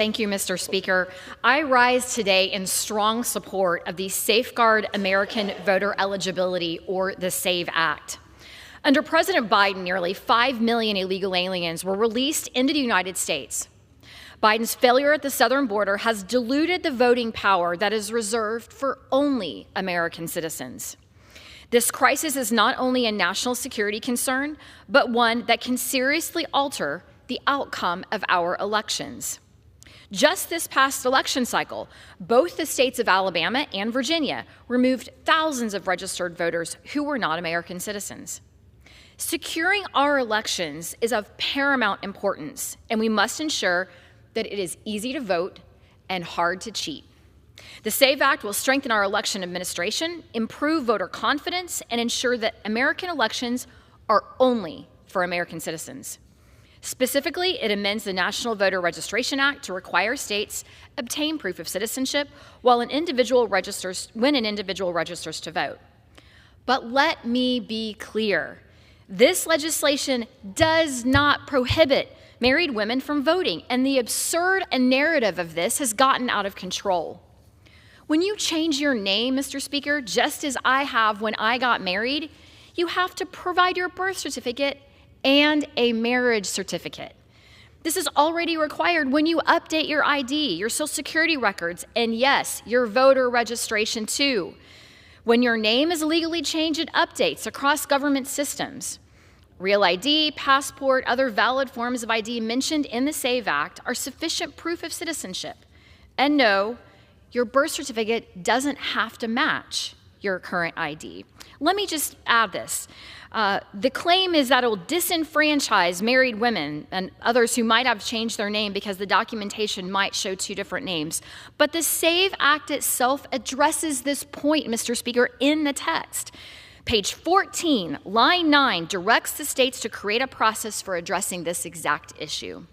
Thank you, Mr. Speaker. I rise today in strong support of the Safeguard American Voter Eligibility, or the SAVE Act. Under President Biden, nearly 5 million illegal aliens were released into the United States. Biden's failure at the southern border has diluted the voting power that is reserved for only American citizens. This crisis is not only a national security concern, but one that can seriously alter the outcome of our elections. Just this past election cycle, both the states of Alabama and Virginia removed thousands of registered voters who were not American citizens. Securing our elections is of paramount importance, and we must ensure that it is easy to vote and hard to cheat. The SAVE Act will strengthen our election administration, improve voter confidence, and ensure that American elections are only for American citizens. Specifically, it amends the National Voter Registration Act to require states obtain proof of citizenship when an individual registers to vote. But let me be clear. This legislation does not prohibit married women from voting, and the absurd narrative of this has gotten out of control. When you change your name, Mr. Speaker, just as I have when I got married, you have to provide your birth certificate and a marriage certificate. This is already required when you update your ID, your Social Security records, and yes, your voter registration too. When your name is legally changed, it updates across government systems. Real ID, passport, other valid forms of ID mentioned in the SAVE Act are sufficient proof of citizenship. And no, your birth certificate doesn't have to match your current ID. Let me just add this. The claim is that it will disenfranchise married women and others who might have changed their name because the documentation might show two different names. But the SAVE Act itself addresses this point, Mr. Speaker, in the text. Page 14, line 9, directs the states to create a process for addressing this exact issue.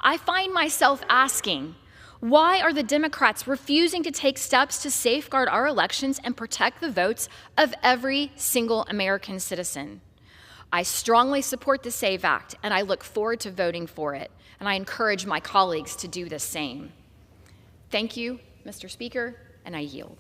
I find myself asking, why are the Democrats refusing to take steps to safeguard our elections and protect the votes of every single American citizen? I strongly support the SAVE Act, and I look forward to voting for it, and I encourage my colleagues to do the same. Thank you, Mr. Speaker, and I yield.